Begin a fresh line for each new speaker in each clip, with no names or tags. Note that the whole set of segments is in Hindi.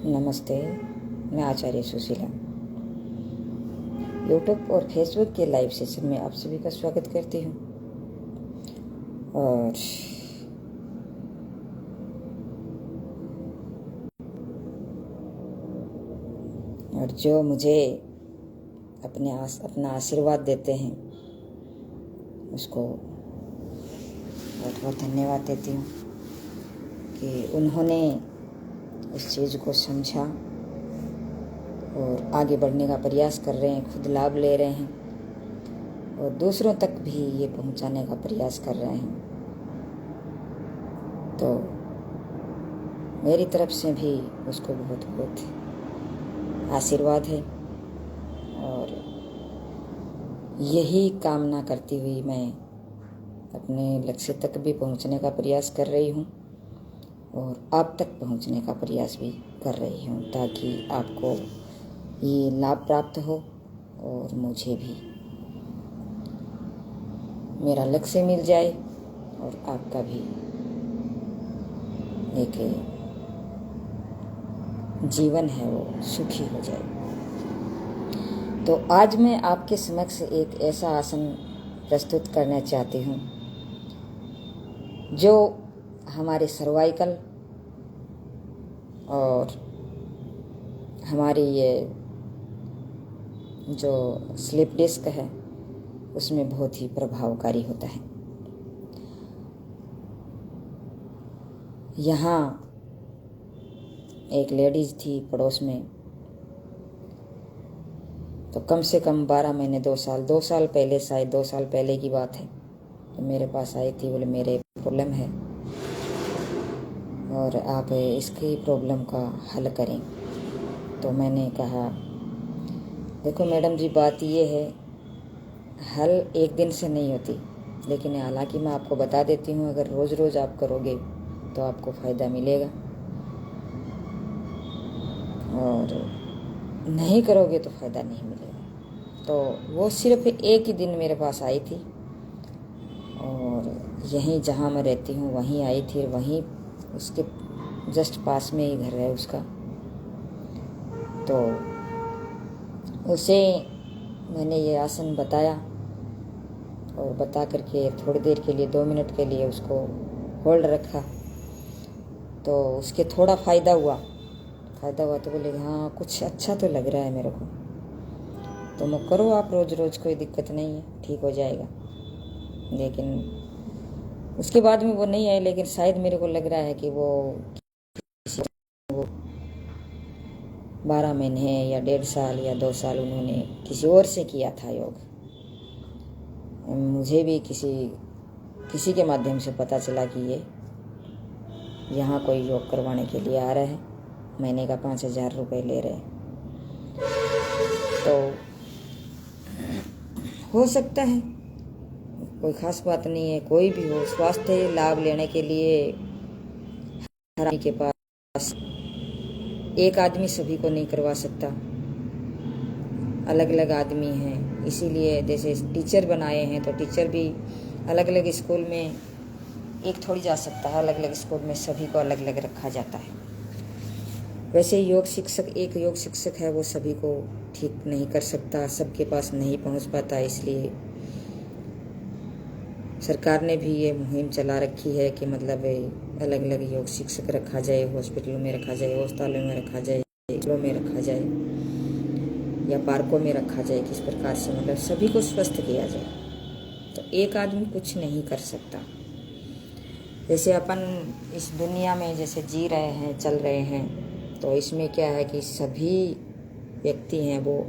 नमस्ते, मैं आचार्य सुशीला। यूट्यूब और फेसबुक के लाइव सेशन में आप सभी का स्वागत करती हूँ। और जो मुझे अपना आशीर्वाद देते हैं उसको बहुत बहुत धन्यवाद देती हूँ कि उन्होंने इस चीज़ को समझा और आगे बढ़ने का प्रयास कर रहे हैं, खुद लाभ ले रहे हैं और दूसरों तक भी ये पहुंचाने का प्रयास कर रहे हैं। तो मेरी तरफ से भी उसको बहुत बहुत आशीर्वाद है और यही कामना करती हुई मैं अपने लक्ष्य तक भी पहुंचने का प्रयास कर रही हूं और आप तक पहुंचने का प्रयास भी कर रही हूं, ताकि आपको ये लाभ प्राप्त हो और मुझे भी मेरा लक्ष्य मिल जाए और आपका भी एक जीवन है वो सुखी हो जाए। तो आज मैं आपके समक्ष एक ऐसा आसन प्रस्तुत करना चाहती हूँ जो हमारे सर्वाइकल और हमारी ये जो स्लिप डिस्क है उसमें बहुत ही प्रभावकारी होता है। यहाँ एक लेडीज थी पड़ोस में, तो कम से कम 12 महीने 2 साल पहले, शायद 2 साल पहले की बात है, तो मेरे पास आई थी। बोले मेरे प्रॉब्लम है और आप इसकी प्रॉब्लम का हल करें। तो मैंने कहा देखो मैडम जी, बात ये है, हल एक दिन से नहीं होती, लेकिन हालांकि मैं आपको बता देती हूँ, अगर रोज़ रोज़ आप करोगे तो आपको फ़ायदा मिलेगा और नहीं करोगे तो फ़ायदा नहीं मिलेगा। तो वो सिर्फ एक ही दिन मेरे पास आई थी और यहीं जहाँ मैं रहती हूँ वहीं आई थी, वहीं उसके जस्ट पास में ही घर है उसका। तो उसे मैंने ये आसन बताया और बता करके थोड़ी देर के लिए 2 मिनट के लिए उसको होल्ड रखा। तो उसके थोड़ा फ़ायदा हुआ तो बोले हाँ कुछ अच्छा तो लग रहा है मेरे को, तो मैं करो आप रोज़ रोज़, कोई दिक्कत नहीं है, ठीक हो जाएगा। लेकिन उसके बाद में वो नहीं आए, लेकिन शायद मेरे को लग रहा है कि वो 12 महीने या 1.5 साल या 2 साल उन्होंने किसी और से किया था योग। मुझे भी किसी के माध्यम से पता चला कि ये यहाँ कोई योग करवाने के लिए आ रहा है, महीने का 5,000 रुपये ले रहे हैं। तो हो सकता है, कोई ख़ास बात नहीं है, कोई भी हो, स्वास्थ्य लाभ लेने के लिए हर आदमी के पास, एक आदमी सभी को नहीं करवा सकता, अलग अलग आदमी हैं। इसीलिए जैसे टीचर बनाए हैं तो टीचर भी अलग अलग स्कूल में एक थोड़ी जा सकता है, अलग अलग स्कूल में सभी को अलग अलग रखा जाता है। वैसे योग शिक्षक, एक योग शिक्षक है, वो सभी को ठीक नहीं कर सकता, सबके पास नहीं पहुंच पाता। इसलिए सरकार ने भी ये मुहिम चला रखी है कि मतलब अलग अलग योग शिक्षक रखा जाए, हॉस्पिटलों में रखा जाए, अस्पतालों में रखा जाए, स्कूलों में रखा जाए या पार्कों में रखा जाए, किस प्रकार से मतलब सभी को स्वस्थ किया जाए। तो एक आदमी कुछ नहीं कर सकता। जैसे अपन इस दुनिया में जैसे जी रहे हैं, चल रहे हैं, तो इसमें क्या है कि सभी व्यक्ति हैं वो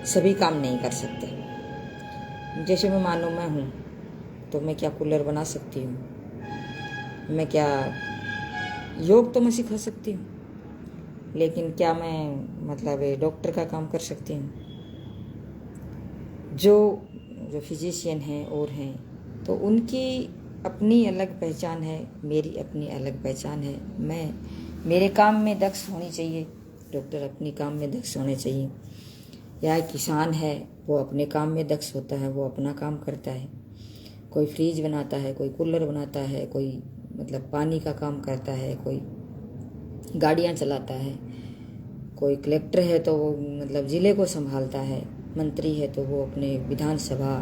सभी काम नहीं कर सकते। जैसे मैं मानो मैं हूँ, तो मैं क्या कूलर बना सकती हूँ, मैं क्या योग तो मैं सिखा सकती हूँ, लेकिन क्या मैं मतलब डॉक्टर का काम कर सकती हूँ? जो फिजिशियन हैं और हैं, तो उनकी अपनी अलग पहचान है, मेरी अपनी अलग पहचान है। मैं मेरे काम में दक्ष होनी चाहिए, डॉक्टर अपनी काम में दक्ष होने चाहिए। या किसान है, वो अपने काम में दक्ष होता है, वो अपना काम करता है। कोई फ्रिज बनाता है, कोई कूलर बनाता है, कोई मतलब पानी का काम करता है, कोई गाड़ियाँ चलाता है, कोई कलेक्टर है तो वो मतलब ज़िले को संभालता है, मंत्री है तो वो अपने विधानसभा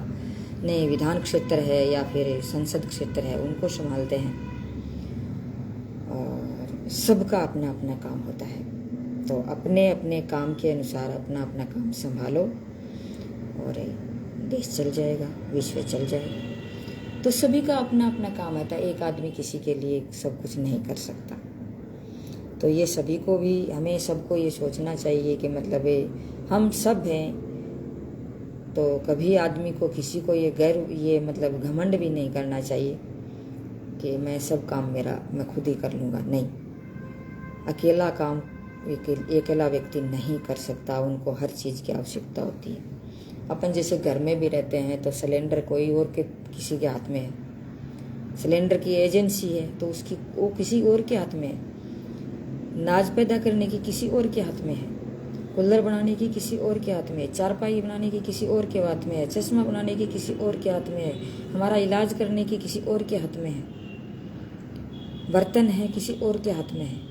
नहीं विधान क्षेत्र है या फिर संसद क्षेत्र है उनको संभालते हैं। और सबका अपना अपना काम होता है, तो अपने अपने काम के अनुसार अपना अपना काम संभालो और देश चल जाएगा, विश्व चल जाएगा। तो सभी का अपना अपना काम आता है, एक आदमी किसी के लिए सब कुछ नहीं कर सकता। तो ये सभी को भी हमें सबको ये सोचना चाहिए कि मतलब हम सब हैं, तो कभी आदमी को किसी को ये मतलब घमंड भी नहीं करना चाहिए कि मैं सब काम मैं खुद ही कर लूँगा। नहीं, अकेला काम अकेला व्यक्ति नहीं कर सकता, उनको हर चीज़ की आवश्यकता होती है। अपन जैसे घर में भी रहते हैं तो सिलेंडर कोई और के किसी के हाथ में है, सिलेंडर की एजेंसी है तो वो किसी और के हाथ में है, नाज पैदा करने की किसी और के हाथ में है, कूलर बनाने की किसी और के हाथ में है, चारपाई बनाने की किसी और के हाथ में है, चश्मा बनाने की किसी और के हाथ में है, हमारा इलाज करने की किसी और के हाथ में है, बर्तन है किसी और के हाथ में है।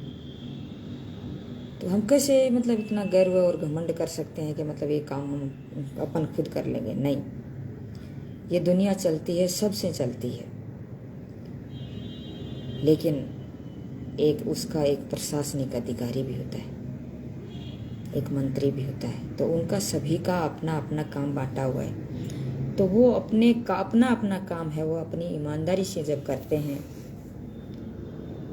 तो हम कैसे मतलब इतना गर्व और घमंड कर सकते हैं कि मतलब ये काम हम अपन खुद कर लेंगे? नहीं, ये दुनिया चलती है, सबसे चलती है, लेकिन उसका एक प्रशासनिक अधिकारी भी होता है, एक मंत्री भी होता है, तो उनका सभी का अपना अपना काम बांटा हुआ है। तो वो अपना अपना काम है, वो अपनी ईमानदारी से जब करते हैं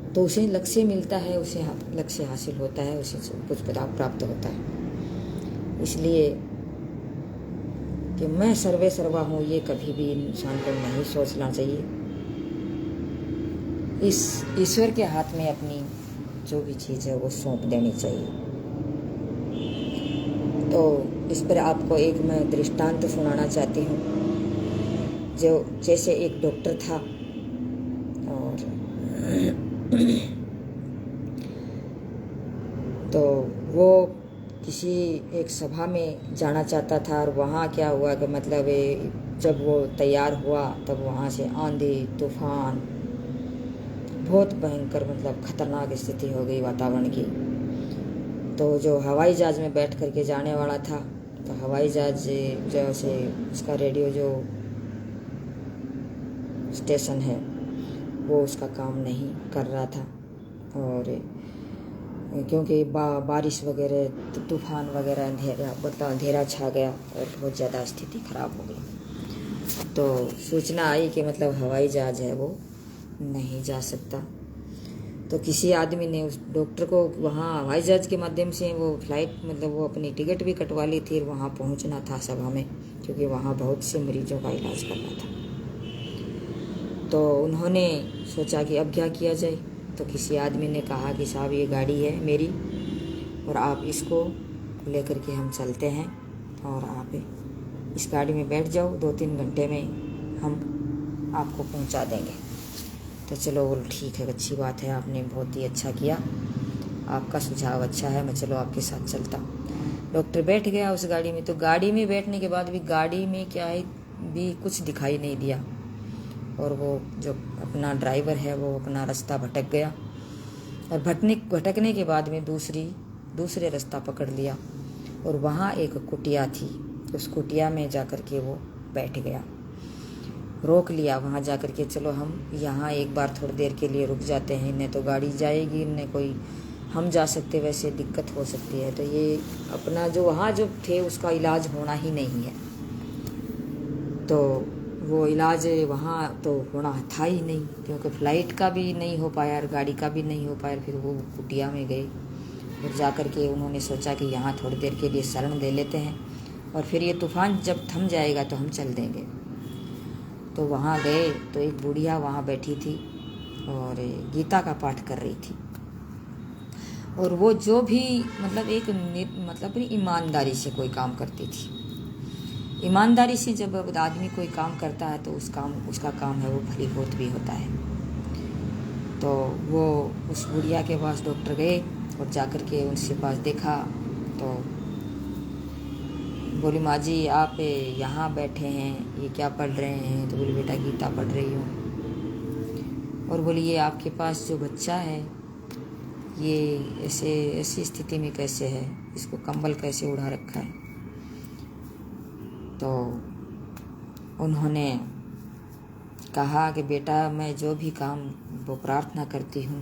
तो उसे लक्ष्य मिलता है, उसे लक्ष्य हासिल होता है, उसे कुछ प्राप्त होता है। इसलिए कि मैं सर्वे सर्वा हूँ, ये कभी भी इंसान को नहीं सोचना चाहिए। इस ईश्वर के हाथ में अपनी जो भी चीज़ है वो सौंप देनी चाहिए। तो इस पर आपको एक मैं दृष्टांत सुनाना चाहती हूँ। जो जैसे एक डॉक्टर था और तो वो किसी एक सभा में जाना चाहता था, और वहाँ क्या हुआ कि मतलब जब वो तैयार हुआ तब वहाँ से आंधी तूफान, बहुत भयंकर मतलब खतरनाक स्थिति हो गई वातावरण की। तो जो हवाई जहाज़ में बैठ करके जाने वाला था, तो हवाई जहाज़ जैसे उसका रेडियो जो स्टेशन है वो उसका काम नहीं कर रहा था, और क्योंकि बारिश वगैरह तूफान वगैरह अंधेरा छा गया और बहुत ज़्यादा स्थिति ख़राब हो गई। तो सूचना आई कि मतलब हवाई जहाज़ है वो नहीं जा सकता। तो किसी आदमी ने उस डॉक्टर को वहाँ हवाई जहाज़ के माध्यम से वो फ्लाइट मतलब वो अपनी टिकट भी कटवा ली थी, और वहाँ पहुँचना था सभा में, क्योंकि वहाँ बहुत से मरीजों का इलाज करना था। तो उन्होंने सोचा कि अब क्या किया जाए। तो किसी आदमी ने कहा कि साहब ये गाड़ी है मेरी, और आप इसको लेकर के हम चलते हैं, और आप इस गाड़ी में बैठ जाओ, 2-3 घंटे में हम आपको पहुंचा देंगे। तो चलो बोलो ठीक है, अच्छी बात है, आपने बहुत ही अच्छा किया, आपका सुझाव अच्छा है, मैं चलो आपके साथ चलता हूँ। डॉक्टर बैठ गया उस गाड़ी में। तो गाड़ी में बैठने के बाद भी गाड़ी में क्या है भी कुछ दिखाई नहीं दिया, और वो जो अपना ड्राइवर है वो अपना रास्ता भटक गया, और भटकने के बाद में दूसरे रास्ता पकड़ लिया, और वहाँ एक कुटिया थी, उस कुटिया में जाकर के वो बैठ गया। रोक लिया वहाँ जाकर के, चलो हम यहाँ एक बार थोड़ी देर के लिए रुक जाते हैं, न तो गाड़ी जाएगी न कोई हम जा सकते, वैसे दिक्कत हो सकती है। तो ये अपना जो वहाँ जो थे उसका इलाज होना ही नहीं है, तो वो इलाज वहाँ तो होना था ही नहीं, क्योंकि फ़्लाइट का भी नहीं हो पाया और गाड़ी का भी नहीं हो पाया। फिर वो कुटिया में गए, और जाकर के उन्होंने सोचा कि यहाँ थोड़ी देर के लिए शरण ले लेते हैं, और फिर ये तूफ़ान जब थम जाएगा तो हम चल देंगे। तो वहाँ गए तो एक बुढ़िया वहाँ बैठी थी और गीता का पाठ कर रही थी, और वो जो भी मतलब ईमानदारी से कोई काम करती थी। ईमानदारी से जब आदमी कोई काम करता है तो उसका काम है वो फलीभूत भी होता है। तो वो उस बुढ़िया के पास डॉक्टर गए और जाकर के उनसे पास देखा, तो बोली माँ जी आप यहाँ बैठे हैं, ये क्या पढ़ रहे हैं? तो बोली बेटा गीता पढ़ रही हूँ। और बोली ये आपके पास जो बच्चा है ये ऐसी स्थिति में कैसे है, इसको कंबल कैसे उड़ा रखा है। तो उन्होंने कहा कि बेटा, मैं जो भी काम वो प्रार्थना करती हूँ,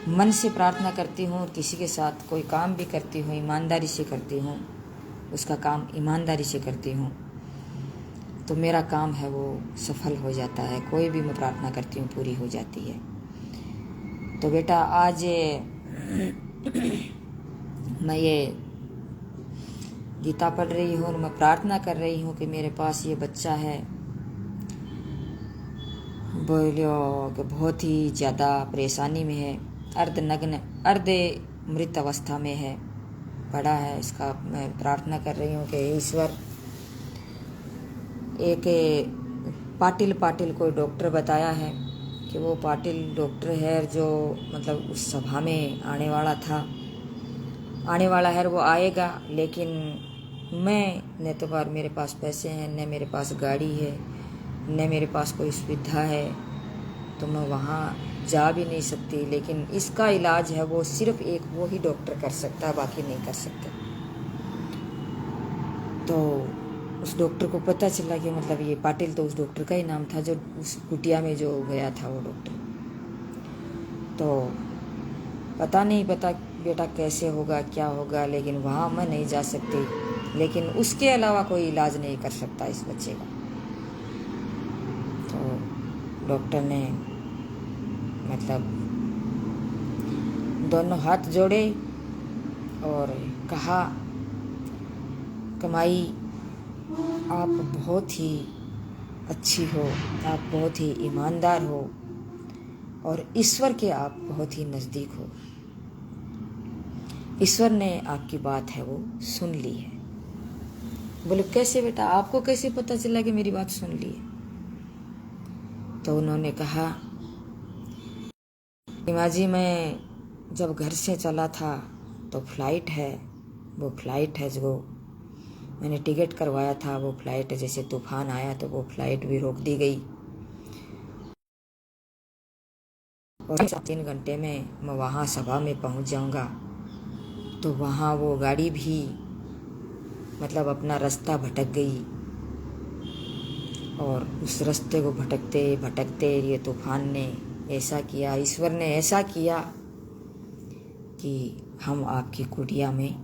मन से प्रार्थना करती हूँ, किसी के साथ कोई काम भी करती हूँ ईमानदारी से करती हूँ, उसका काम ईमानदारी से करती हूँ, तो मेरा काम है वो सफल हो जाता है। कोई भी मैं प्रार्थना करती हूँ पूरी हो जाती है। तो बेटा, आज मैं ये गीता पढ़ रही हूँ और मैं प्रार्थना कर रही हूँ कि मेरे पास ये बच्चा है, बोलो कि बहुत ही ज़्यादा परेशानी में है, अर्धनग्न अर्धे मृत अवस्था में है, पड़ा है। इसका मैं प्रार्थना कर रही हूँ कि ईश्वर, एक पाटिल कोई डॉक्टर बताया है कि वो पाटिल डॉक्टर है जो मतलब उस सभा में आने वाला है, वो आएगा। लेकिन मैं न तो बार मेरे पास पैसे हैं, न मेरे पास गाड़ी है, न मेरे पास कोई सुविधा है, तो मैं वहाँ जा भी नहीं सकती। लेकिन इसका इलाज है वो सिर्फ एक वो ही डॉक्टर कर सकता है, बाकी नहीं कर सकता। तो उस डॉक्टर को पता चला कि मतलब ये पाटिल तो उस डॉक्टर का ही नाम था जो उस कुटिया में जो गया था वो डॉक्टर। तो पता बेटा कैसे होगा क्या होगा, लेकिन वहाँ मैं नहीं जा सकती। लेकिन उसके अलावा कोई इलाज नहीं कर सकता इस बच्चे का। तो डॉक्टर ने मतलब दोनों हाथ जोड़े और कहा, कमाई आप बहुत ही अच्छी हो, आप बहुत ही ईमानदार हो और ईश्वर के आप बहुत ही नज़दीक हो। ईश्वर ने आपकी बात है वो सुन ली है। बोले कैसे बेटा, आपको कैसे पता चला कि मेरी बात सुन ली है? तो उन्होंने कहा, माँ जी, मैं जब घर से चला था तो फ्लाइट है जो मैंने टिकट करवाया था, वो फ्लाइट जैसे तूफान आया तो वो फ्लाइट भी रोक दी गई और 3 घंटे में मैं वहाँ सभा में पहुँच जाऊँगा। तो वहाँ वो गाड़ी भी मतलब अपना रास्ता भटक गई और उस रास्ते को भटकते भटकते ये तूफान ने ऐसा किया, ईश्वर ने ऐसा किया कि हम आपकी कुटिया में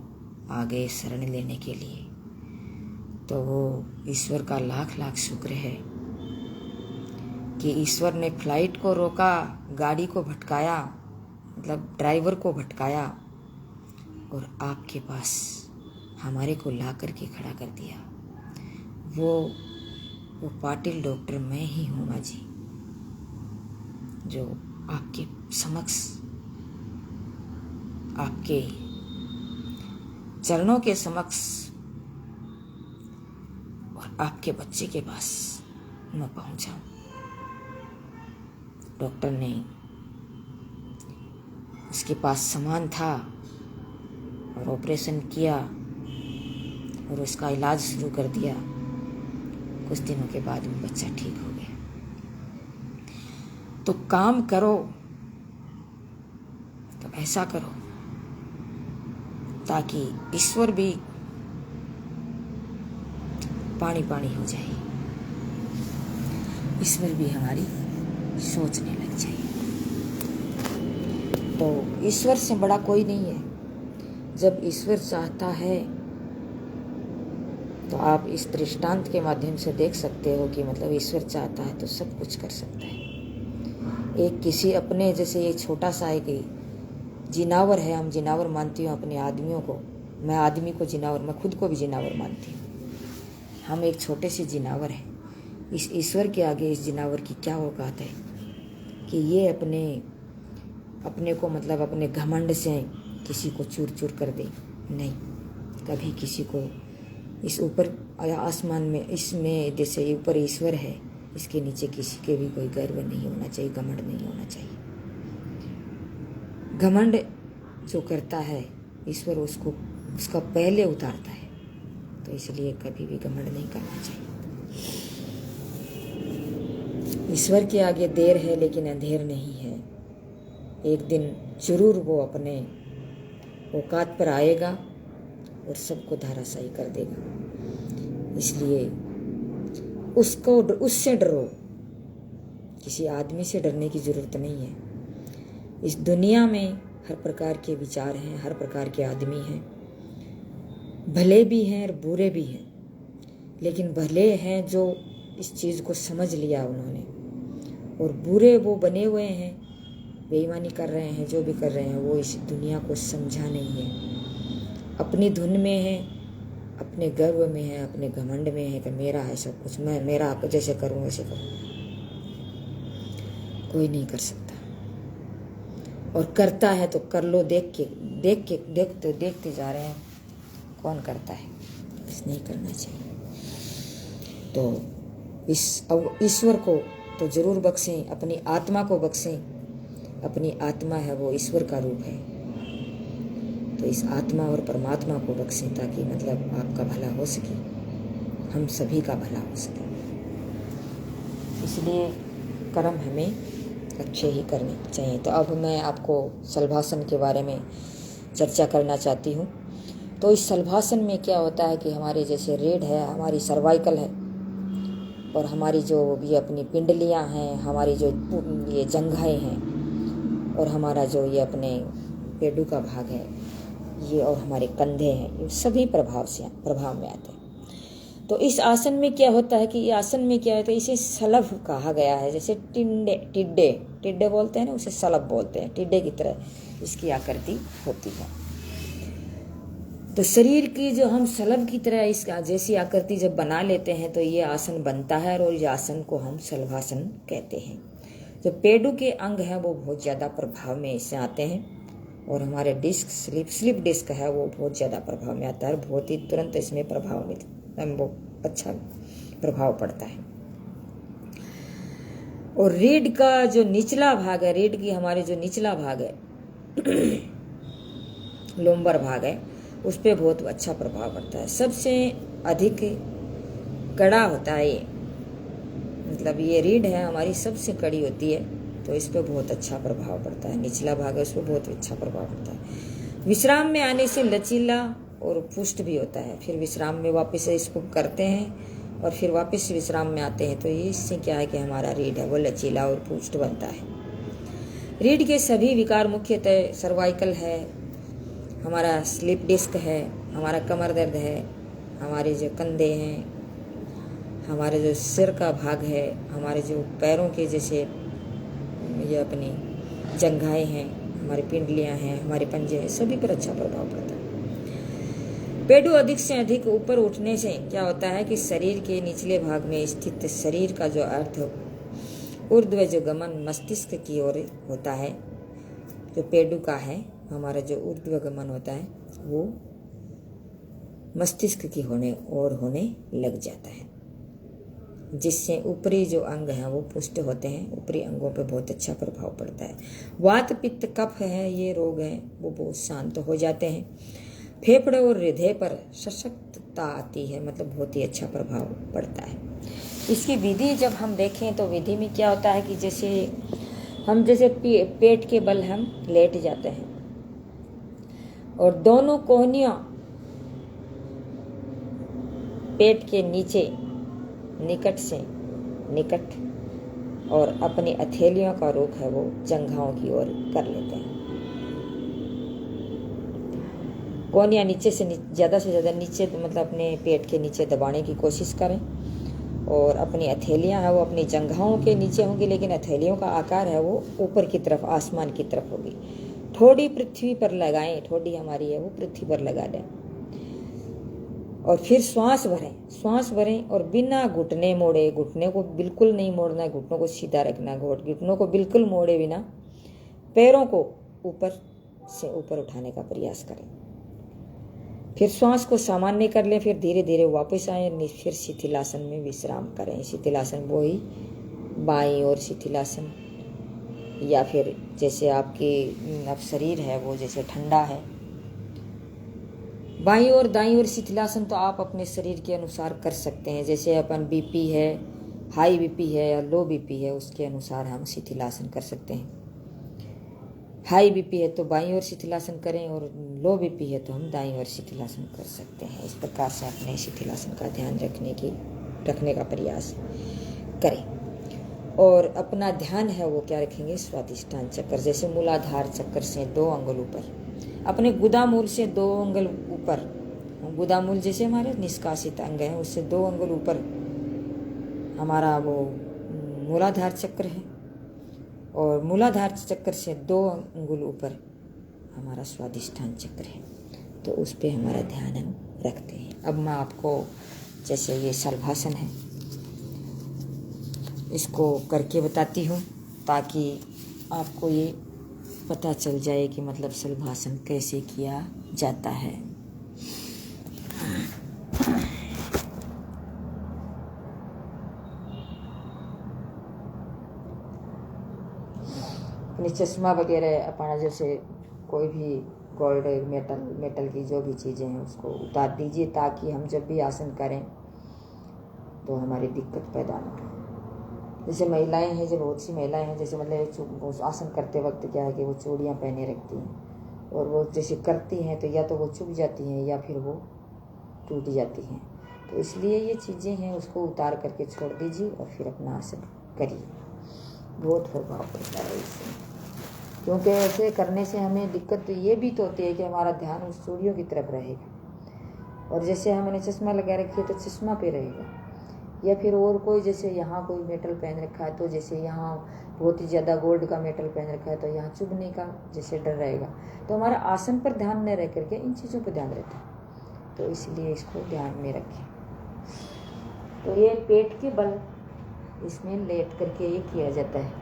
आ गए शरण लेने के लिए। तो वो ईश्वर का लाख लाख शुक्र है कि ईश्वर ने फ्लाइट को रोका, गाड़ी को भटकाया, मतलब ड्राइवर को भटकाया और आपके पास हमारे को ला करके खड़ा कर दिया। वो पाटिल डॉक्टर मैं ही हूँ माँ जी, जो आपके समक्ष आपके चरणों के समक्ष और आपके बच्चे के पास मैं पहुंचा। डॉक्टर ने उसके पास सामान था और ऑपरेशन किया और उसका इलाज शुरू कर दिया। कुछ दिनों के बाद वो बच्चा ठीक हो गया। तो काम करो तो ऐसा करो ताकि ईश्वर भी पानी पानी हो जाए, ईश्वर भी हमारी सोचने लग जाए। तो ईश्वर से बड़ा कोई नहीं है। जब ईश्वर चाहता है तो आप इस दृष्टांत के माध्यम से देख सकते हो कि मतलब ईश्वर चाहता है तो सब कुछ कर सकता है। एक किसी अपने जैसे ये छोटा सा एक जिनावर है, हम जिनावर मानती हूँ अपने आदमियों को, मैं आदमी को जिनावर, मैं खुद को भी जिनावर मानती हूँ। हम एक छोटे से जिनावर हैं। इस ईश्वर के आगे इस जिनावर की क्या औकात है कि ये अपने को मतलब अपने घमंड से किसी को चूर चूर कर दे। नहीं, कभी किसी को इस ऊपर आसमान में इसमें जैसे ऊपर ईश्वर है, इसके नीचे किसी के भी कोई गर्व नहीं होना चाहिए, घमंड नहीं होना चाहिए। घमंड जो करता है ईश्वर उसका पहले उतारता है। तो इसलिए कभी भी घमंड नहीं करना चाहिए। ईश्वर के आगे देर है लेकिन अंधेर नहीं है। एक दिन जरूर वो अपने औकात पर आएगा और सबको धराशायी कर देगा। इसलिए उससे डरो, किसी आदमी से डरने की ज़रूरत नहीं है। इस दुनिया में हर प्रकार के विचार हैं, हर प्रकार के आदमी हैं, भले भी हैं और बुरे भी हैं, लेकिन भले हैं जो इस चीज़ को समझ लिया उन्होंने, और बुरे वो बने हुए हैं, बेईमानी कर रहे हैं, जो भी कर रहे हैं वो इस दुनिया को समझा नहीं है, अपनी धुन में है, अपने गर्व में है, अपने घमंड में है कि मेरा है सब कुछ, मैं मेरा आप जैसे करूँ वैसे करूँ। कोई नहीं कर सकता, और करता है तो कर लो, देखते जा रहे हैं कौन करता है, बस नहीं करना चाहिए। तो ईश्वर को तो जरूर बख्शें, अपनी आत्मा को बख्शें। अपनी आत्मा है वो ईश्वर का रूप है, तो इस आत्मा और परमात्मा को बख्शें ताकि मतलब आपका भला हो सके, हम सभी का भला हो सके। इसलिए कर्म हमें अच्छे ही करने चाहिए। तो अब मैं आपको शलभासन के बारे में चर्चा करना चाहती हूँ। तो इस शलभासन में क्या होता है कि हमारे जैसे रीढ़ है, हमारी सर्वाइकल है, और हमारी जो ये अपनी पिंडलियाँ हैं, हमारी जो ये जंघाएँ हैं, और हमारा जो ये अपने पेडू का भाग है ये, और हमारे कंधे हैं, ये सभी प्रभाव में आते हैं। तो इस आसन में क्या होता है कि ये आसन में क्या होता है, इसे सलभ कहा गया है। जैसे टिड्डे बोलते हैं ना, उसे सलभ बोलते हैं। टिड्डे की तरह इसकी आकृति होती है। तो शरीर की जो हम सलभ की तरह इसका जैसी आकृति जब बना लेते हैं तो ये आसन बनता है, और इस आसन को हम शलभासन कहते हैं। जो पेडू के अंग हैं वो बहुत ज़्यादा प्रभाव में इससे आते हैं, और हमारे डिस्क स्लिप डिस्क है वो बहुत ज़्यादा प्रभाव में आता है, बहुत ही तुरंत इसमें प्रभाव मिलता है, वो अच्छा प्रभाव पड़ता है। और रीढ़ का जो निचला भाग है, रीढ़ की हमारे जो निचला भाग है लोम्बर भाग है, उस पर बहुत अच्छा प्रभाव पड़ता है। सबसे अधिक कड़ा होता है ये, मतलब ये रीढ़ है हमारी सबसे कड़ी होती है, तो इस पर बहुत अच्छा प्रभाव पड़ता है। निचला भाग है उस पर बहुत अच्छा प्रभाव पड़ता है। विश्राम में आने से लचीला और पुष्ट भी होता है। फिर विश्राम में वापस से इसको करते हैं और फिर वापस से विश्राम में आते हैं, तो ये इससे क्या है कि हमारा रीढ़ है वो लचीला और पुष्ट बनता है। रीढ़ के सभी विकार मुख्यतः सर्वाइकल है, हमारा स्लिप डिस्क है, हमारा कमर दर्द है, हमारे जो कंधे हैं, हमारे जो सिर का भाग है, हमारे जो पैरों के जैसे ये अपनी जंघाएं हैं, हमारी पिंडलियां हैं, हमारे पंजे हैं, सभी पर अच्छा प्रभाव पड़ता है। पेडू अधिक से अधिक ऊपर उठने से क्या होता है कि शरीर के निचले भाग में स्थित शरीर का जो अर्थ ऊर्ध्व जो गमन मस्तिष्क की ओर होता है, जो पेडू का है हमारा जो ऊर्ध्व गमन होता है वो मस्तिष्क की होने लग जाता है, जिससे ऊपरी जो अंग हैं वो पुष्ट होते हैं। ऊपरी अंगों पे बहुत अच्छा प्रभाव पड़ता है। वात पित्त कफ है, ये रोग हैं वो बहुत शांत हो जाते हैं। फेफड़े और हृदय पर सशक्तता आती है, मतलब बहुत ही अच्छा प्रभाव पड़ता है। इसकी विधि जब हम देखें तो विधि में क्या होता है कि जैसे हम पेट के बल हम लेट जाते हैं और दोनों कोहनियाँ पेट के नीचे निकट से निकट और अपनी हथेलियों का रुख है वो जंघाओं की ओर कर लेते हैं। कोहनियाँ नीचे से ज़्यादा से ज़्यादा नीचे, मतलब अपने पेट के नीचे दबाने की कोशिश करें, और अपनी हथेलियाँ हैं वो अपनी जंघाओं के नीचे होंगी, लेकिन हथेलियों का आकार है वो ऊपर की तरफ, आसमान की तरफ होगी। ठोड़ी पृथ्वी पर लगाएं, ठोड़ी हमारी है वो पृथ्वी पर लगा दें, और फिर श्वास भरें और बिना घुटने मोड़े, घुटने को बिल्कुल नहीं मोड़ना है, घुटनों को सीधा रखना, घुटनों को बिल्कुल मोड़े बिना पैरों को ऊपर से ऊपर उठाने का प्रयास करें। फिर श्वास को सामान्य कर लें, फिर धीरे धीरे वापस आए, फिर शिथिलासन में विश्राम करें। शिथिलासन वो ही बाईं ओर शिथिलासन, या फिर जैसे आपकी अब शरीर है वो जैसे ठंडा है, बाईं और दाईं ओर शिथिलासन तो आप अपने शरीर के अनुसार कर सकते हैं। जैसे अपन बीपी है, हाई बीपी है या लो बीपी है, उसके अनुसार हम शिथिलासन कर सकते हैं। हाई बीपी है तो बाईं ओर शिथिलासन करें, और लो बीपी है तो हम दाईं ओर शिथिलासन कर सकते हैं। इस प्रकार से अपने शिथिलासन का ध्यान रखने का प्रयास करें। और अपना ध्यान है वो क्या रखेंगे, स्वादिष्टान चक्र। जैसे मूलाधार चक्र से 2 अंगुल ऊपर, अपने गुदामूल से 2 अंगुल ऊपर, गुदामूल जैसे हमारे निष्कासित अंग है उससे 2 अंगुल ऊपर हमारा वो मूलाधार चक्र है, और मूलाधार चक्र से 2 अंगुल ऊपर हमारा स्वादिष्टान चक्र है। तो उस पे हमारा ध्यान हम रखते हैं। अब मैं आपको जैसे ये शलभासन है इसको करके बताती हूँ, ताकि आपको ये पता चल जाए कि मतलब शलभासन कैसे किया जाता है। अपनी चश्मा वगैरह अपना जैसे कोई भी गोल्ड मेटल की जो भी चीज़ें हैं उसको उतार दीजिए, ताकि हम जब भी आसन करें तो हमारी दिक्कत पैदा ना हो। जैसे महिलाएं हैं, जो बहुत सी महिलाएं हैं, जैसे मतलब आसन करते वक्त क्या है कि वो चूड़ियाँ पहने रखती हैं, और वो जैसे करती हैं तो या तो वो चुभ जाती हैं या फिर वो टूट जाती हैं। तो इसलिए ये चीज़ें हैं उसको उतार करके छोड़ दीजिए और फिर अपना आसन करिए। बहुत प्रभाव पड़ता है इससे, क्योंकि ऐसे करने से हमें दिक्कत तो ये भी तो होती है कि हमारा ध्यान उस चूड़ियों की तरफ रहेगा, और जैसे हमने चश्मा लगा रखी है तो चश्मा पे रहेगा, या फिर और कोई जैसे यहाँ कोई मेटल पहन रखा है तो जैसे यहाँ बहुत ही ज़्यादा गोल्ड का मेटल पहन रखा है तो यहाँ चुभने का जैसे डर रहेगा। तो हमारा आसन पर ध्यान न रह करके इन चीज़ों पर ध्यान रहता है, तो इसलिए इसको ध्यान में रखें। तो ये पेट के बल इसमें लेट करके ये किया जाता है।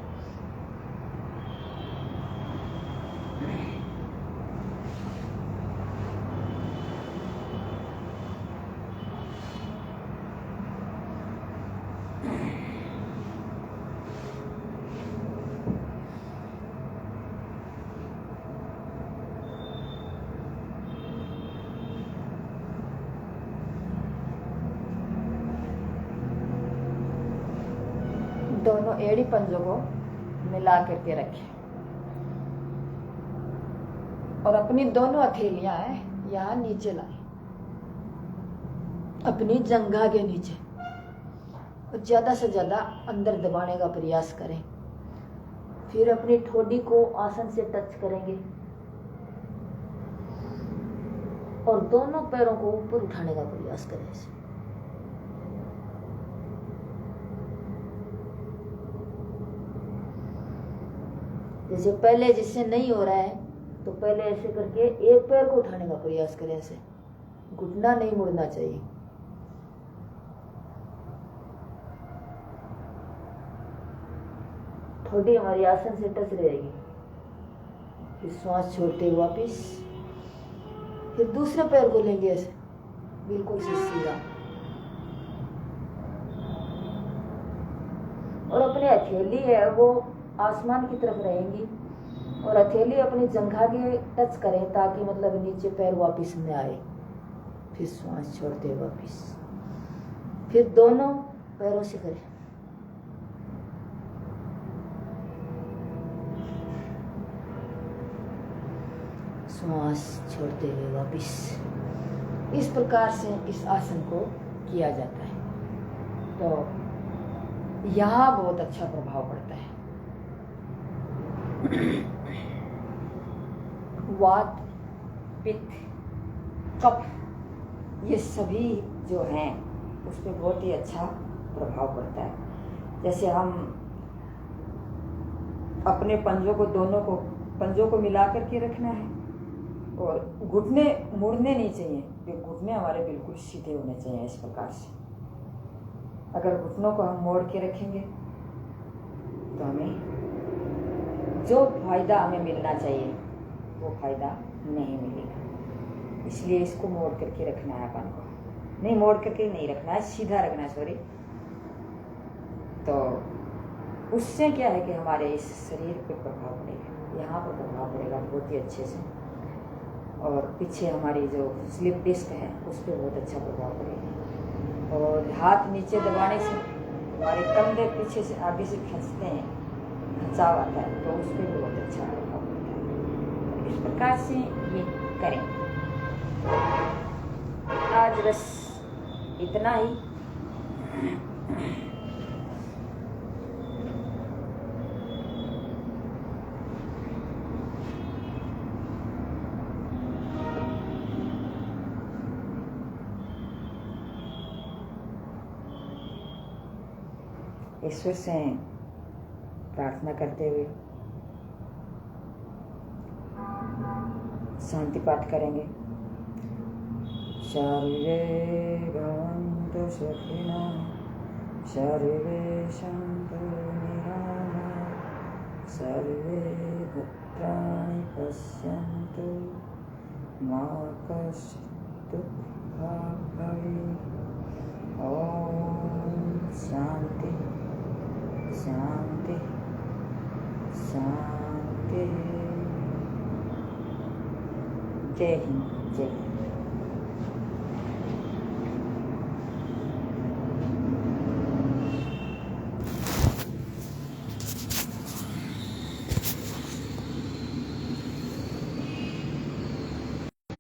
दोनों एड़ी पंजों को मिला करके रखें, और अपनी दोनों हथेलियां यहाँ नीचे लाएं, अपनी जंघा के नीचे, और ज़्यादा से ज़्यादा अंदर दबाने का प्रयास करें। फिर अपनी ठोडी को आसन से टच करेंगे और दोनों पैरों को ऊपर उठाने का प्रयास करें। जैसे पहले जिससे नहीं हो रहा है तो पहले ऐसे करके एक पैर को उठाने का प्रयास करें, ऐसे घुटना नहीं मुड़ना चाहिए। ठोडी हमारी आसन से टच रहेगी। फिर श्वास छोड़ते वापिस, फिर दूसरे पैर को लेंगे ऐसे बिल्कुल सीधा, और अपनी हथेली है वो आसमान की तरफ रहेंगी, और हथेली अपनी जंघा के टच करें ताकि मतलब नीचे पैर वापिस न आए। फिर श्वास छोड़ते वापिस, फिर दोनों पैरों से करें। श्वास छोड़ते हुए वापिस। इस प्रकार से इस आसन को किया जाता है, तो यहाँ बहुत अच्छा प्रभाव पड़ता है। वात, पित्त, कफ, ये सभी जो हैं उस पर बहुत ही अच्छा प्रभाव पड़ता है। जैसे हम अपने दोनों पंजों को मिला करके रखना है, और घुटने मुड़ने नहीं चाहिए, घुटने हमारे बिल्कुल सीधे होने चाहिए। इस प्रकार से अगर घुटनों को हम मोड़ के रखेंगे तो हमें जो फायदा हमें मिलना चाहिए वो फायदा नहीं मिलेगा। इसलिए इसको मोड़ करके रखना है अपन को, नहीं मोड़ करके नहीं रखना है, सीधा रखना है, सॉरी। तो उससे क्या है कि हमारे इस शरीर पे प्रभाव पड़ेगा, यहाँ पर प्रभाव पड़ेगा बहुत ही अच्छे से, और पीछे हमारी जो स्लिप डिस्क है उस पर बहुत अच्छा प्रभाव पड़ेगा। और हाथ नीचे दबाने से हमारे कंधे पीछे से आगे से खींचते हैं, खिंचाव आता है, तो उस पर बहुत अच्छा प्रभाव पड़ता है। प्रकार से ये करें। आज बस इतना ही। ईश्वर से प्रार्थना करते हुए शांति पाठ करेंगे। सर्वे भवन्तु सुखिनः, सर्वे सन्तु निरामयाः, सर्वे भद्राणि पश्यन्तु, मा कश्चित् दुःखभाग् भवेत्। ओम शांति शांति शांति। जय हिंद, जय हिंद।